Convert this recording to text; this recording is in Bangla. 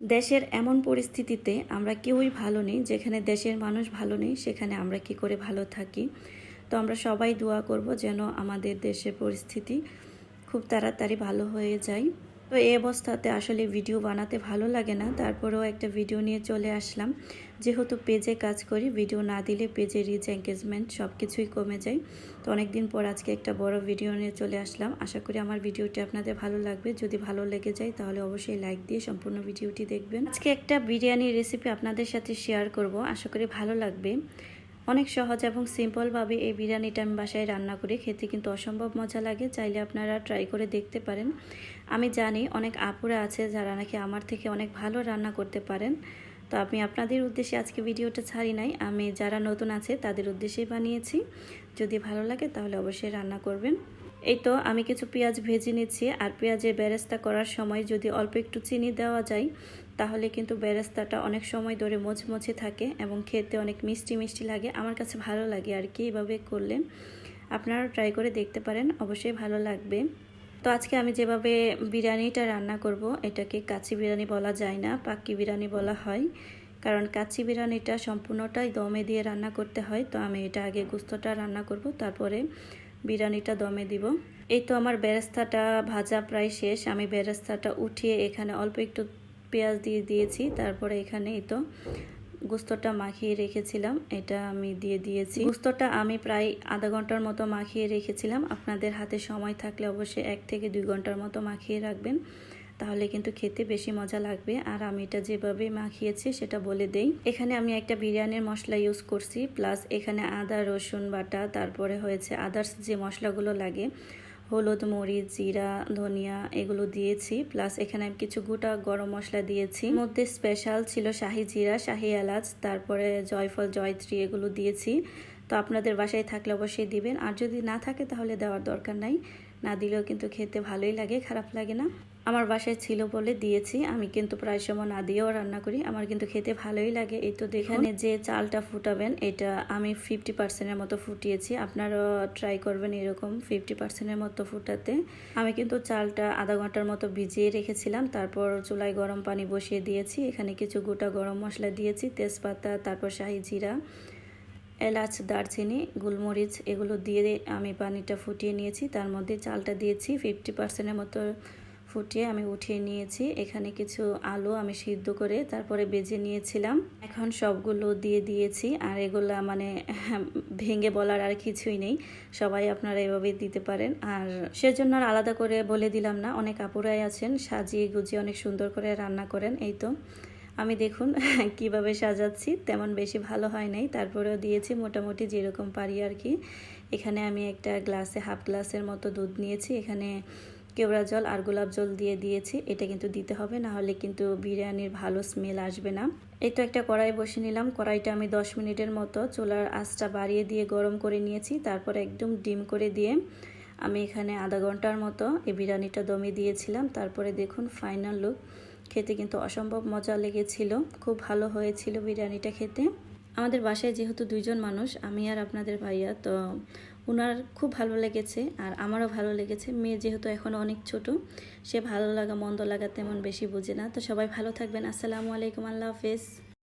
দেশের এমন পরিস্থিতিতে আমরা কেউই ভালো নেই, যেখানে দেশের মানুষ ভালো নেই সেখানে আমরা কি করে ভালো থাকি। তো আমরা সবাই দোয়া করব যেন আমাদের দেশের পরিস্থিতি খুব তাড়াতাড়ি ভালো হয়ে যায়। তো এই অবস্থাতে আসলে ভিডিও বানাতে ভালো লাগে না, তারপরেও একটা ভিডিও নিয়ে চলে আসলাম। যেহেতু পেজে কাজ করি, ভিডিও না দিলে পেজে রিচ এঙ্গেজমেন্ট সব কিছুই কমে যায়। তো অনেকদিন পর আজকে একটা বড় ভিডিও নিয়ে চলে আসলাম। আশা করি আমার ভিডিওটি আপনাদের ভালো লাগবে। যদি ভালো লেগে যায় তাহলে অবশ্যই লাইক দিয়ে সম্পূর্ণ ভিডিওটি দেখবেন। আজকে একটা বিরিয়ানির রেসিপি আপনাদের সাথে শেয়ার করব, আশা করি ভালো লাগবে। অনেক সহজ এবং সিম্পলভাবে এই বিরিয়ানিটা আমি বাসায় রান্না করি, খেতে কিন্তু অসম্ভব মজা লাগে। চাইলে আপনারা ট্রাই করে দেখতে পারেন। আমি জানি অনেক আপুরা আছে যারা নাকি আমার থেকে অনেক ভালো রান্না করতে পারেন। তো আমি আপনাদের উদ্দেশ্যে আজকে ভিডিওটা ছাড়ি নাই, আমি যারা নতুন আছে তাদের উদ্দেশ্যেই বানিয়েছি। যদি ভালো লাগে তাহলে অবশ্যই রান্না করবেন। এই তো আমি কিছু পেঁয়াজ ভেজে নিচ্ছি, আর পেঁয়াজের বেরেস্তা করার সময় যদি অল্প একটু চিনি দেওয়া যায় তাহলে কিন্তু বেরেস্তাটা অনেক সময় ধরে মুচমুচে থাকে এবং খেতে অনেক মিষ্টি মিষ্টি লাগে। আমার কাছে ভালো লাগে আর কি, এভাবে করলে আপনারা ট্রাই করে দেখতে পারেন, অবশ্যই ভালো লাগবে। তো আজকে আমি যেভাবে বিরিয়ানিটা রান্না করব, এটাকে কাচ্চি বিরিয়ানি বলা যায় না, পাক্কি বিরিয়ানি বলা হয়। কারণ কাচ্চি বিরিয়ানিটা সম্পূর্ণটাই দমে দিয়ে রান্না করতে হয়। তো আমি এটা আগে গোস্তটা রান্না করব, তারপরে বিরিয়ানিটা দমে দিব। এই তো আমার বেরেস্তাটা ভাজা প্রায় শেষ। আমি বেরেস্তাটা উঠিয়ে এখানে অল্প একটু পেঁয়াজ দিয়ে দিয়েছি। তারপরে এখানে এই তো গোস্তটা মাখিয়ে রেখেছিলাম, এটা আমি দিয়ে দিয়েছি। গোস্তটা আমি প্রায় আধা ঘন্টার মতো মাখিয়ে রেখেছিলাম। আপনাদের হাতে সময় থাকলে অবশ্যই 1 থেকে 2 ঘন্টার মতো মাখিয়ে রাখবেন, তাহলে কিন্তু খেতে বেশি মজা লাগবে। আর আমি এটা যেভাবে মাখিয়েছি সেটা বলে দেই। এখানে আমি একটা বিরিয়ানির মশলা ইউজ করছি, প্লাস এখানে আদা রসুন বাটা, তারপরে হয়েছে আদার্স যে মশলাগুলো লাগে, হলুদ মরিচ জিরা ধনিয়া এগুলো দিয়েছি। প্লাস এখানে আমি কিছু গোটা গরম মশলা দিয়েছি। মধ্যে স্পেশাল ছিল শাহি জিরা, শাহি এলাচ, তারপরে জয়ফল জয়ত্রী এগুলো দিয়েছি। তো আপনাদের বাসায় থাকলে অবশ্যই দিবেন, আর যদি না থাকে তাহলে দেওয়ার দরকার নাই। না দিলেও কিন্তু খেতে ভালোই লাগে, খারাপ লাগে না। আমার বাসায় ছিল বলে দিয়েছি। আমি কিন্তু প্রায় সময় না দিয়েও রান্না করি, আমার কিন্তু খেতে ভালোই লাগে। এই তো দেখেন যে চালটা ফুটাবেন, এটা আমি 50%-এর মতো ফুটিয়েছি। আপনারাও ট্রাই করবেন এরকম 50%-এর মতো ফুটাতে। আমি কিন্তু চালটা আধা ঘন্টার মতো ভিজিয়ে রেখেছিলাম, তারপর চুলায় গরম পানি বসিয়ে দিয়েছি। এখানে কিছু গোটা গরম মশলা দিয়েছি, তেজপাতা, তারপর শাহি জিরা, এলাচ, দারচিনি, গোলমরিচ এগুলো দিয়ে আমি পানিটা ফুটিয়ে নিয়েছি। তার মধ্যে চালটা দিয়েছি, 50%-এর মতো ফুটিয়ে আমি উঠিয়ে নিয়েছি। এখানে কিছু আলু আমি সিদ্ধ করে তারপরে বেজে নিয়েছিলাম, এখন সবগুলো দিয়ে দিয়েছি। আর এগুলা মানে ভেঙে বলার আর কিছুই নেই, সবাই আপনারা এভাবেই দিতে পারেন। আর সেজন্য আর আলাদা করে বলে দিলাম না, অনেক আপুরাই আছেন সাজিয়ে গুজিয়ে অনেক সুন্দর করে রান্না করেন। এই তো আমি দেখুন কিভাবে সাজাচ্ছি, তেমন বেশি ভালো হয় নাই, তারপরেও দিয়েছি মোটামুটি যেরকম পারি আর কি। এখানে আমি একটা গ্লাসে হাফ গ্লাসের মতো দুধ নিয়েছি, এখানে কেওড়া জল আর গোলাপ জল দিয়ে দিয়েছি। এটা কিন্তু দিতে হবে, না হলে কিন্তু বিরিয়ানির ভালো স্মেল আসবে না। এই তো একটা কড়াই বসে নিলাম, কড়াইটা আমি 10 মিনিটের মতো চুলার আঁচটা বাড়িয়ে দিয়ে গরম করে নিয়েছি। তারপর একদম ডিম করে দিয়ে আমি এখানে আধা ঘন্টার মতো এই বিরিয়ানিটা দমে দিয়েছিলাম। তারপরে দেখুন ফাইনাল লুক, খেতে কিন্তু অসম্ভব মজা লেগেছিল, খুব ভালো হয়েছিল বিরিয়ানিটা খেতে। আমাদের বাসায় যেহেতু 2 জন মানুষ, আমি আর আপনাদের ভাইয়া, তো ওনার খুব ভালো লেগেছে আর আমারও ভালো লেগেছে। মেয়ে যেহেতু এখনও অনেক ছোট, সে ভালো লাগা মন্দ লাগা তেমন বেশি বুঝে না। তো সবাই ভালো থাকবেন, আসসালামু আলাইকুম, আল্লাহ হাফেজ।